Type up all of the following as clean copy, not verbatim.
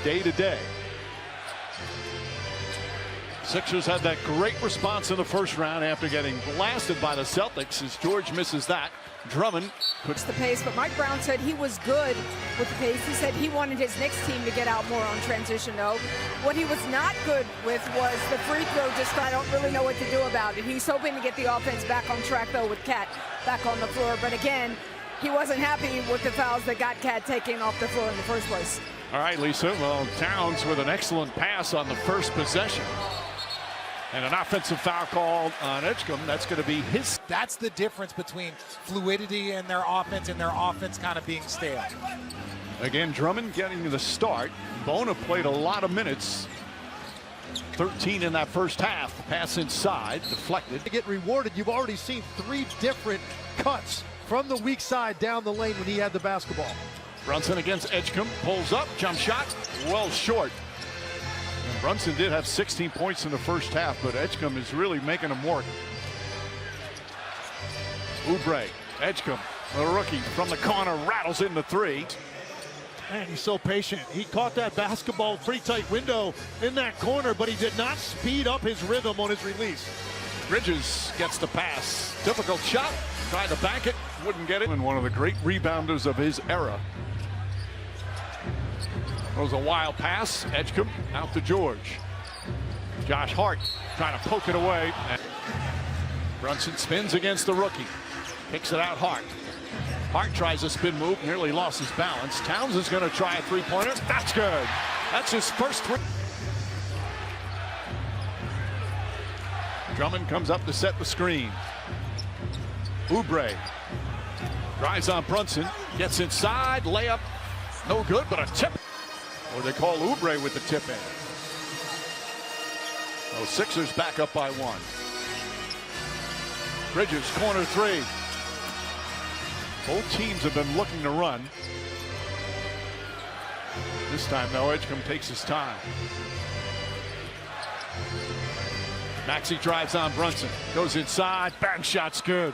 day to day. Sixers had that great response in the first round after getting blasted by the Celtics as George misses that. Drummond puts the pace, but Mike Brown said he was good with the pace. He said he wanted his Knicks team to get out more on transition, though. What he was not good with was the free throw. Just I don't really know what to do about it. He's hoping to get the offense back on track, though, with Cat back on the floor. But again, he wasn't happy with the fouls that got Cat taken off the floor in the first place. All right, Lisa. Well, Towns with an excellent pass on the first possession. And an offensive foul called on Edgecombe. That's going to be his. That's the difference between fluidity in their offense and their offense kind of being stale. Again, Drummond getting the start. Bona played a lot of minutes. 13 in that first half. Pass inside, deflected. To get rewarded, you've already seen 3 different cuts from the weak side down the lane when he had the basketball. Brunson against Edgecombe. Pulls up, jump shot, well short. And Brunson did have 16 points in the first half, but Edgecombe is really making him work. Oubre, Edgecombe, the rookie from the corner, rattles in the 3. Man, he's so patient. He caught that basketball pretty tight window in that corner, but he did not speed up his rhythm on his release. Bridges gets the pass. Difficult shot. Tried to bank it. Wouldn't get it. And one of the great rebounders of his era. It was a wild pass. Edgecombe out to George. Josh Hart trying to poke it away. Brunson spins against the rookie. Kicks it out Hart. Hart tries a spin move. Nearly lost his balance. Towns is going to try a three-pointer. That's good. That's his first three. Drummond comes up to set the screen. Oubre drives on Brunson. Gets inside. Layup. No good, but a tip. Or they call Oubre with the tip in. Oh, Sixers back up by 1. Bridges, corner 3. Both teams have been looking to run. This time, though, Edgecombe takes his time. Maxey drives on Brunson. Goes inside. Bank shot's good.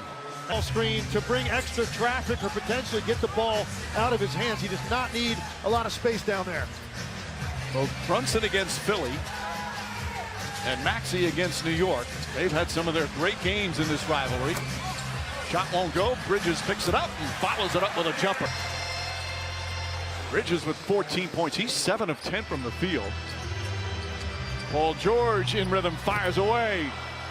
Ball screen to bring extra traffic or potentially get the ball out of his hands. He does not need a lot of space down there. Both Brunson against Philly and Maxey against New York. They've had some of their great games in this rivalry. Shot won't go. Bridges picks it up and follows it up with a jumper. Bridges with 14 points. He's 7 of 10 from the field. Paul George in rhythm fires away.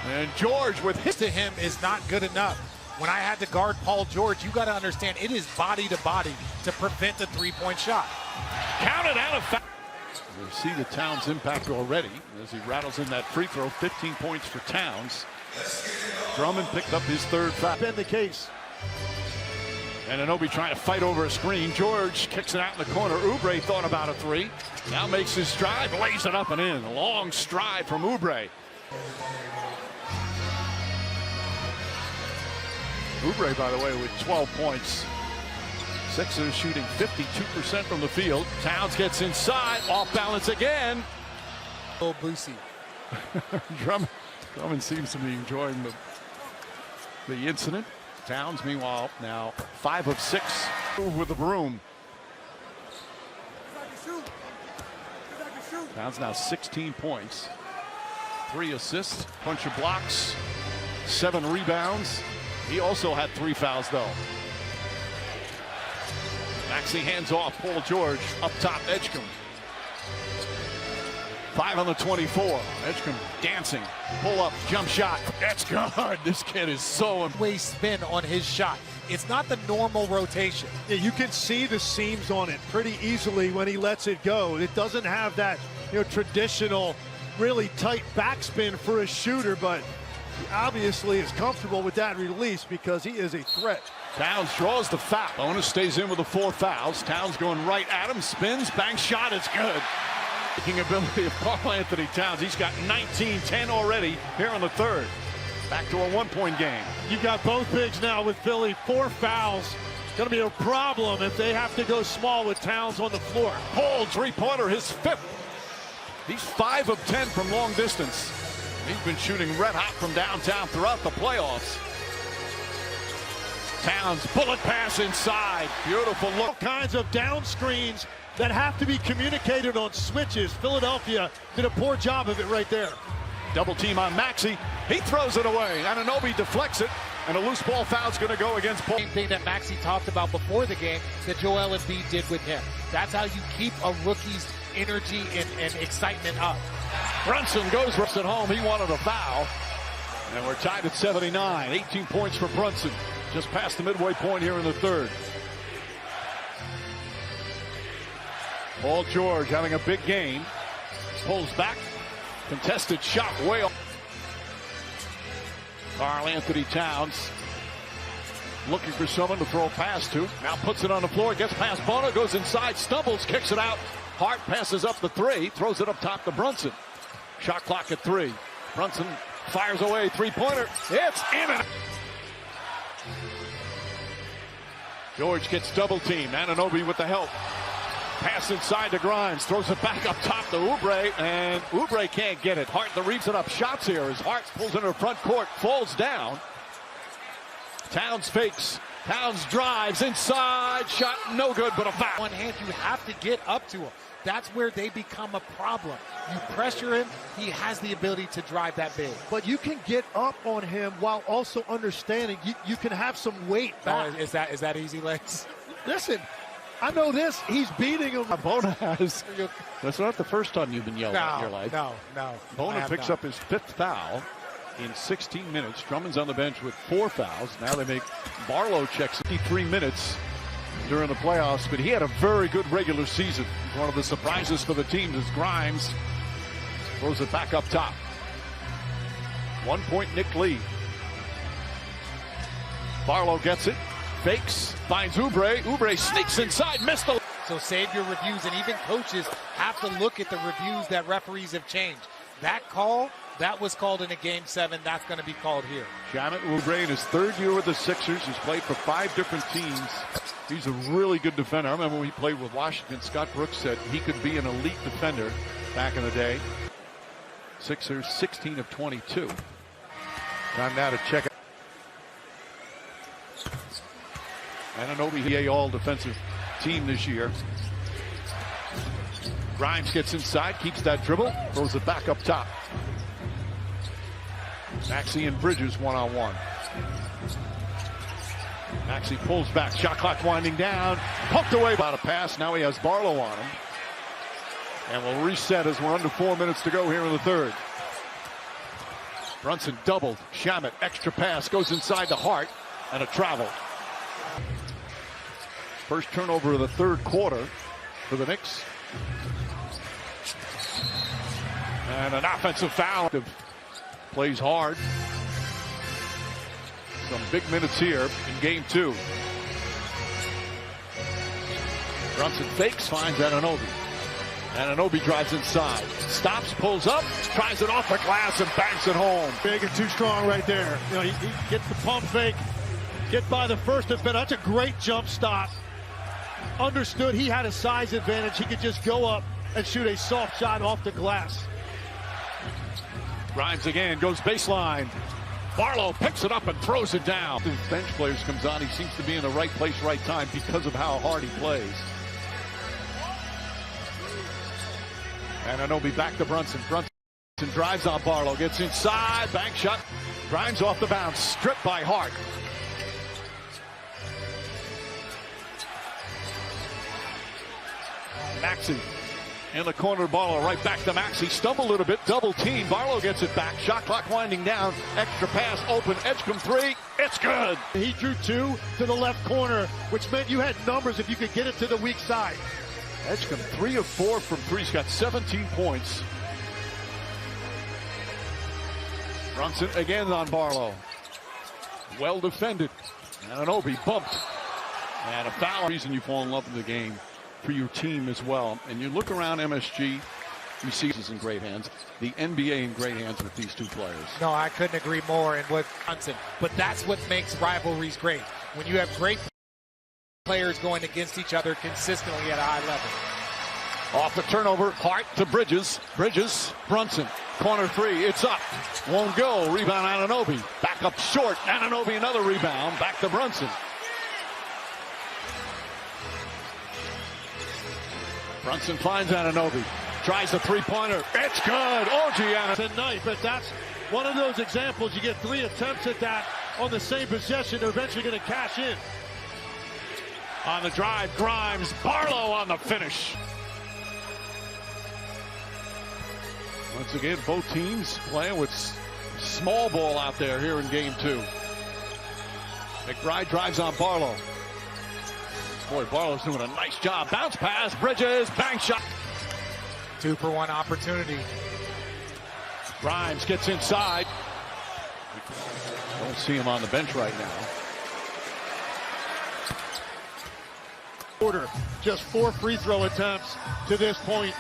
And George with hit to him is not good enough. When I had to guard Paul George, you got to understand it is body to body to prevent the three-point shot. Counted out of foul. You see the Towns impact already as he rattles in that free throw. 15 points for Towns. Drummond picked up his 3rd foul. Been the case. And Anunoby trying to fight over a screen. George kicks it out in the corner. Oubre thought about a 3. Now makes his stride, lays it up and in. A long stride from Oubre. Oubre, by the way, with 12 points. Sixers shooting 52% from the field. Towns gets inside, off balance again. Oh, Boosie. Drummond seems to be enjoying the incident. Towns, meanwhile, now 5 of 6 with the broom. Towns now 16 points, 3 assists, bunch of blocks, 7 rebounds. He also had 3 fouls, though. Maxey hands off. Paul George up top. Edgecombe. 5 on the 24. Edgecombe dancing. Pull up. Jump shot. That's good. This kid is so waist spin on his shot. It's not the normal rotation. Yeah, you can see the seams on it pretty easily when he lets it go. It doesn't have that, traditional, really tight backspin for a shooter, but he obviously is comfortable with that release because he is a threat. Towns draws the foul. Bonus stays in with the 4 fouls. Towns going right at him. Spins. Bank shot is good. Kicking ability of Karl-Anthony Towns. He's got 19-10 already here in the 3rd. Back to a 1-point game. You've got both bigs now with Philly. 4 fouls. It's going to be a problem if they have to go small with Towns on the floor. Paul, 3-pointer, his 5th. He's 5 of 10 from long distance. He's been shooting red hot from downtown throughout the playoffs. Towns, bullet pass inside. Beautiful look. All kinds of down screens that have to be communicated on switches. Philadelphia did a poor job of it right there. Double team on Maxey. He throws it away. Anunoby deflects it, and a loose ball foul's going to go against Paul. Same thing that Maxey talked about before the game that Joel Embiid did with him. That's how you keep a rookie's energy and excitement up. Brunson goes at home. He wanted a foul. And we're tied at 79. 18 points for Brunson. Just past the midway point here in the third. Paul George having a big game. Pulls back. Contested shot way off. Karl Anthony Towns looking for someone to throw a pass to. Now puts it on the floor. Gets past Bono. Goes inside. Stumbles. Kicks it out. Hart passes up the three. Throws it up top to Brunson. Shot clock at 3. Brunson fires away. Three-pointer. It's in it. George gets double teamed. Anunoby with the help. Pass inside to Grimes. Throws it back up top to Oubre. And Oubre can't get it. Hart the reads it up. Shots here as Hart pulls into the front court. Falls down. Towns fakes. Towns drives inside. Shot no good, but a foul. One hand, you have to get up to him. That's where they become a problem. You pressure him, he has the ability to drive that big. But you can get up on him while also understanding you can have some weight back. Oh, is that easy, Lex? Listen, I know this. He's beating him. Bona has. That's not the first time you've been yelled at in your life. No. Bona picks up his 5th foul in 16 minutes. Drummond's on the bench with 4 fouls. Now they make Barlow checks 53 minutes during the playoffs, but he had a very good regular season. One of the surprises for the team is Grimes throws it back up top. 1 point Knick lead. Barlow gets it, fakes, finds Oubre. Oubre sneaks inside, missed the. So save your reviews, and even coaches have to look at the reviews that referees have changed. That call, that was called in a Game 7. That's going to be called here. Shamet Oubre in his 3rd year with the Sixers. He's played for 5 different teams. He's a really good defender. I remember when he played with Washington, Scott Brooks said he could be an elite defender back in the day. Sixers 16 of 22. Time now to check it. Anunoby, the all-defensive team this year. Grimes gets inside, keeps that dribble, throws it back up top. Maxey and Bridges one-on-one. Maxey pulls back, shot clock winding down, poked away by a pass. Now he has Barlow on him. And we'll reset as we're under 4 minutes to go here in the third. Brunson doubled. Shamet, extra pass, goes inside the Hart, and a travel. First turnover of the third quarter for the Knicks. And an offensive foul. Plays hard. Some big minutes here in game 2. Brunson fakes, finds Anunoby. Anunoby drives inside. Stops, pulls up, tries it off the glass and banks it home. Big and too strong right there. You know, he gets the pump fake, get by the first defender. That's a great jump stop. Understood he had a size advantage. He could just go up and shoot a soft shot off the glass. Grimes again, goes baseline. Barlow picks it up and throws it down. His bench players comes on. He seems to be in the right place, right time because of how hard he plays. Anunoby back to Brunson. Brunson drives on Barlow, gets inside, bank shot. Grimes off the bounce, stripped by Hart. Maxey in the corner, Barlow right back to Maxey. Stumbled a little bit, double team. Barlow gets it back. Shot clock winding down. Extra pass, open. Edgecombe three. It's good. He drew 2 to the left corner, which meant you had numbers if you could get it to the weak side. Edgecombe 3 of 4 from 3. He's got 17 points. Brunson again on Barlow. Well defended. Anunoby bumped. And a foul. Reason you fall in love with the game for your team as well. And you look around MSG, you see this is in great hands. The NBA in great hands with these 2 players. No, I couldn't agree more. And with Brunson, but that's what makes rivalries great. When you have great players going against each other consistently at a high level. Off the turnover, Hart to Bridges. Bridges, Brunson, corner 3, it's up. Won't go, rebound Anunoby. Back up short, Anunoby another rebound, back to Brunson. Brunson finds Anunoby. Tries the three-pointer. It's good. OG tonight, but that's one of those examples. You get 3 attempts at that on the same possession. They're eventually going to cash in. On the drive, Grimes. Barlow on the finish. Once again, both teams playing with small ball out there here in game 2. McBride drives on Barlow. Boy, Barlow's doing a nice job. Bounce pass, Bridges, bank shot. 2-for-1 opportunity. Grimes gets inside. Don't see him on the bench right now. Order, just 4 free throw attempts to this point.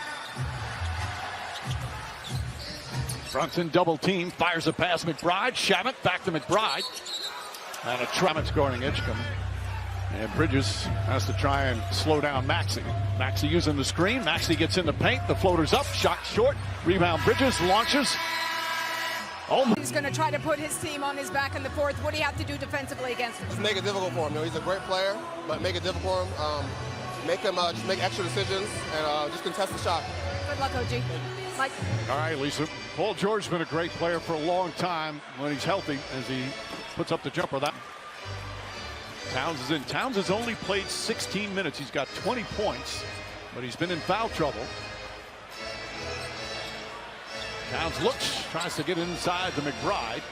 Brunson double team, fires a pass McBride. Shamit back to McBride. And a Trammett guarding Edgecombe. And Bridges has to try and slow down Maxey. Maxey using the screen. Maxey gets in the paint. The floater's up. Shot short. Rebound Bridges. Launches. Oh. He's going to try to put his team on his back in the 4th. What do you have to do defensively against him? Just make it difficult for him. You know, he's a great player, but make it difficult for him. Just make extra decisions and just contest the shot. Good luck, OG. Mike. All right, Lisa. Paul George's been a great player for a long time when he's healthy as he puts up the jumper. That Towns is in. Towns has only played 16 minutes. He's got 20 points, but he's been in foul trouble. Towns looks, tries to get inside to McBride.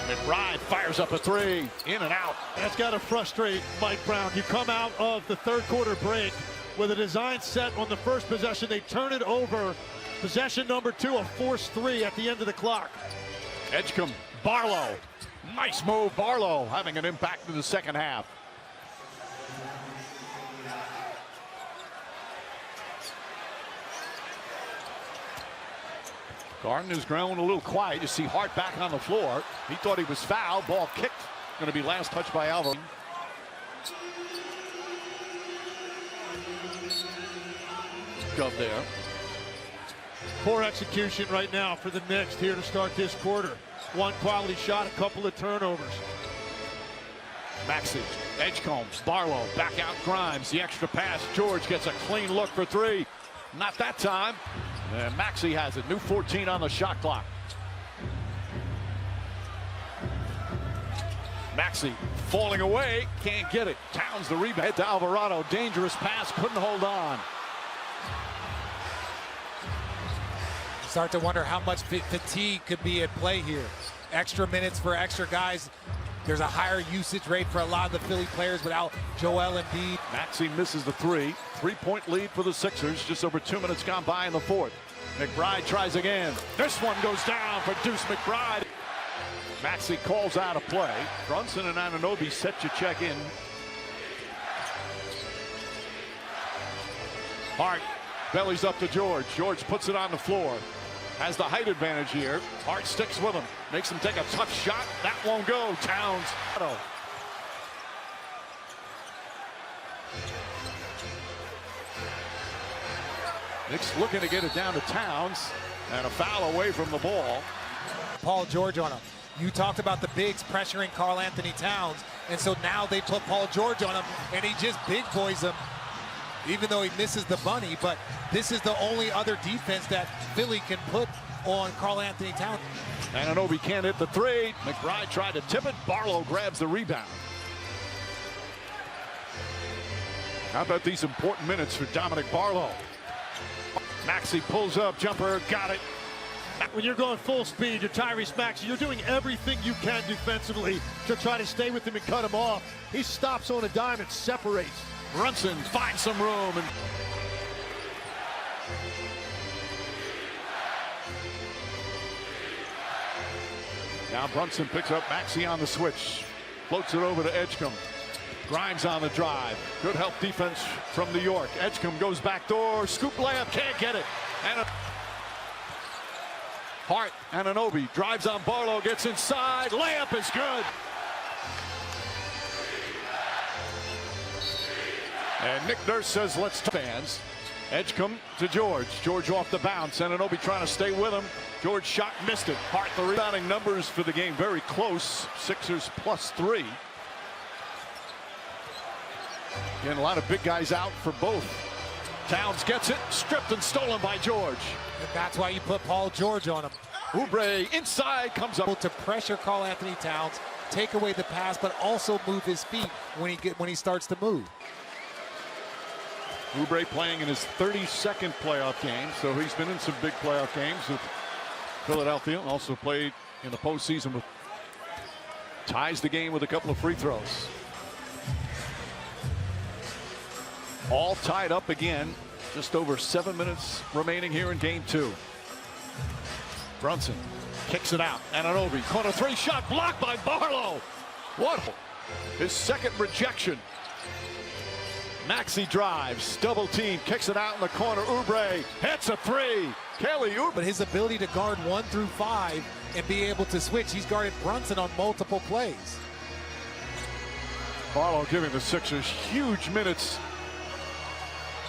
McBride fires up a 3, in and out. That's got to frustrate Mike Brown. You come out of the 3rd quarter break with a design set on the first possession. They turn it over. Possession number 2, a forced 3 at the end of the clock. Edgecombe, Barlow. Nice move, Barlow having an impact in the second half. Gardner's grown a little quiet. You see Hart back on the floor. He thought he was fouled. Ball kicked. Going to be last touch by Alvarez. Gov there. Poor execution right now for the Knicks here to start this quarter. 1 quality shot, a couple of turnovers. Maxey, Edgecombe, Barlow, back out Grimes. The extra pass. George gets a clean look for 3. Not that time. And Maxey has it. New 14 on the shot clock. Maxey falling away. Can't get it. Towns the rebound. Head to Alvarado. Dangerous pass. Couldn't hold on. Start to wonder how much fatigue could be at play here. Extra minutes for extra guys. There's a higher usage rate for a lot of the Philly players without Joel Embiid. Maxey misses the 3. 3-point lead for the Sixers. Just over 2 minutes gone by in the 4th. McBride tries again. This one goes down for Deuce McBride. Maxey calls out a play. Brunson and Anunoby set to check in. Hart bellies up to George. George puts it on the floor. Has the height advantage here. Hart sticks with him. Makes him take a tough shot. That won't go. Towns. Knicks looking to get it down to Towns. And a foul away from the ball. Paul George on him. You talked about the bigs pressuring Karl Anthony Towns. And so now they put Paul George on him. And he just big boys him. Even though he misses the bunny, but this is the only other defense that Philly can put on Karl Anthony Towns. Anunoby can't hit the 3. McBride tried to tip it. Barlow grabs the rebound. How about these important minutes for Dominic Barlow? Maxey pulls up, jumper, got it. When you're going full speed, you're Tyrese Maxey. You're doing everything you can defensively to try to stay with him and cut him off. He stops on a dime and separates. Brunson finds some room. And now Brunson picks up Maxey on the switch. Floats it over to Edgecombe. Grimes on the drive. Good help defense from New York. Edgecombe goes back door. Scoop layup. Can't get it. And Hart and Anunoby drives on Barlow. Gets inside. Layup is good. And Nick Nurse says, let's fans. Edgecombe to George. George off the bounce. Anunoby trying to stay with him. George shot, missed it. Hart, the rebounding numbers for the game very close. Sixers +3. And a lot of big guys out for both. Towns gets it, stripped and stolen by George. And that's why you put Paul George on him. Oubre inside comes up To pressure Karl Anthony Towns, take away the pass, but also move his feet when he starts to move. Oubre playing in his 32nd playoff game, so he's been in some big playoff games with Philadelphia. Also played in the postseason with, ties the game with a couple of free throws. All tied up again. Just over 7 minutes remaining here in game 2. Brunson kicks it out. Anunoby, corner three shot blocked by Barlow. What? His second rejection. Maxey drives, double team, kicks it out in the corner. Oubre hits a three. Kelly Oubre. But his ability to guard 1 through 5 and be able to switch, he's guarded Brunson on multiple plays. Barlow giving the Sixers huge minutes.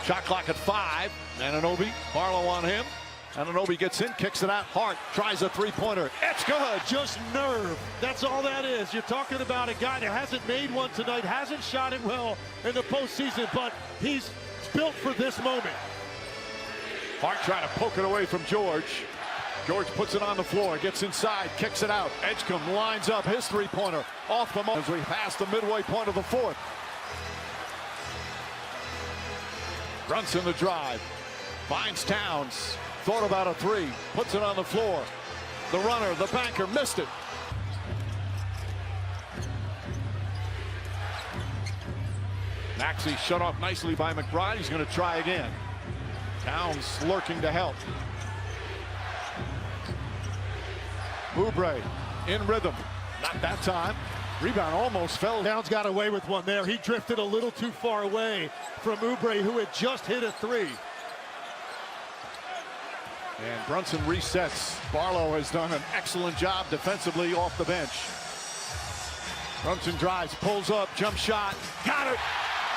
Shot clock at 5. Anunoby, Barlow on him. Anunoby gets in, kicks it out. Hart tries a three-pointer. It's good. Just nerve. That's all that is. You're talking about a guy that hasn't made one tonight, hasn't shot it well in the postseason, but he's built for this moment. Hart trying to poke it away from George. George puts it on the floor, gets inside, kicks it out. Edgecombe lines up his three-pointer off the mark as we pass the midway point of the 4th. Brunson the drive, finds Towns, thought about a three, puts it on the floor. The runner, the banker, missed it. Maxey shut off nicely by McBride. He's going to try again. Towns lurking to help. Oubre in rhythm. Not that time. Rebound almost fell. Towns got away with one there. He drifted a little too far away from Oubre, who had just hit a three. And Brunson resets. Barlow has done an excellent job defensively off the bench. Brunson drives, pulls up, jump shot. Got it.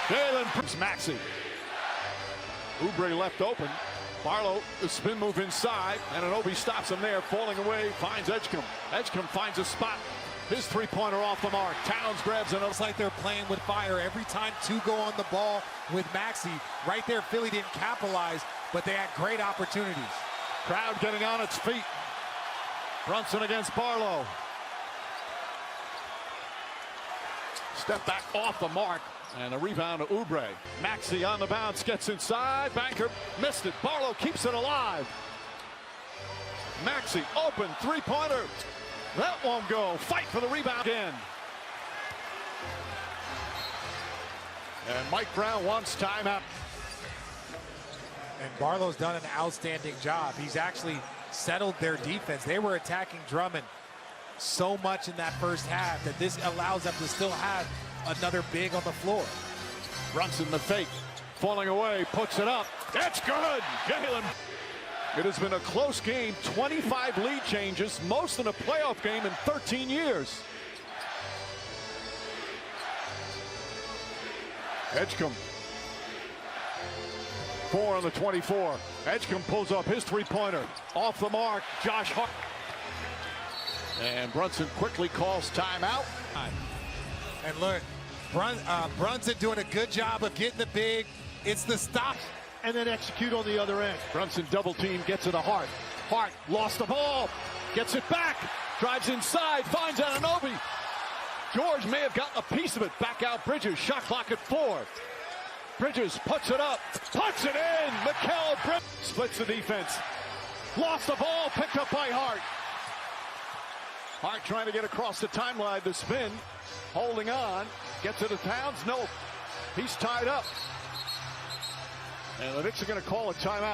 Jalen Maxey. Oubre left open. Barlow, the spin move inside. Anunoby stops him there, falling away, finds Edgecombe. Edgecombe finds a spot. His three-pointer off the mark. Towns grabs it. It's like they're playing with fire. Every time 2 go on the ball with Maxey, right there, Philly didn't capitalize, but they had great opportunities. Crowd getting on its feet. Brunson against Barlow. Step back off the mark. And a rebound to Oubre. Maxey on the bounce, gets inside. Banker missed it. Barlow keeps it alive. Maxey open, three-pointer. That won't go. Fight for the rebound again. And Mike Brown wants timeout. And Barlow's done an outstanding job. He's actually settled their defense. They were attacking Drummond so much in that first half that this allows them to still have another big on the floor. Brunson the fake, falling away, puts it up. That's good. Jalen. It has been a close game, 25 lead changes, most in a playoff game in 13 years. Edgecombe. 4 on the 24. Edgecombe pulls up his three-pointer. Off the mark, Josh Hart. And Brunson quickly calls timeout. And look, Brunson doing a good job of getting the big. It's the stop. And then execute on the other end. Brunson double team, gets it to Hart. Hart lost the ball, gets it back, drives inside, finds Anunoby. George may have gotten a piece of it. Back out Bridges, shot clock at 4. Bridges puts it up, puts it in. Mikal Bridges splits the defense. Lost the ball, picked up by Hart. Hart trying to get across the timeline, the spin, holding on, gets it to Towns. Nope, he's tied up. And the Knicks are going to call a timeout.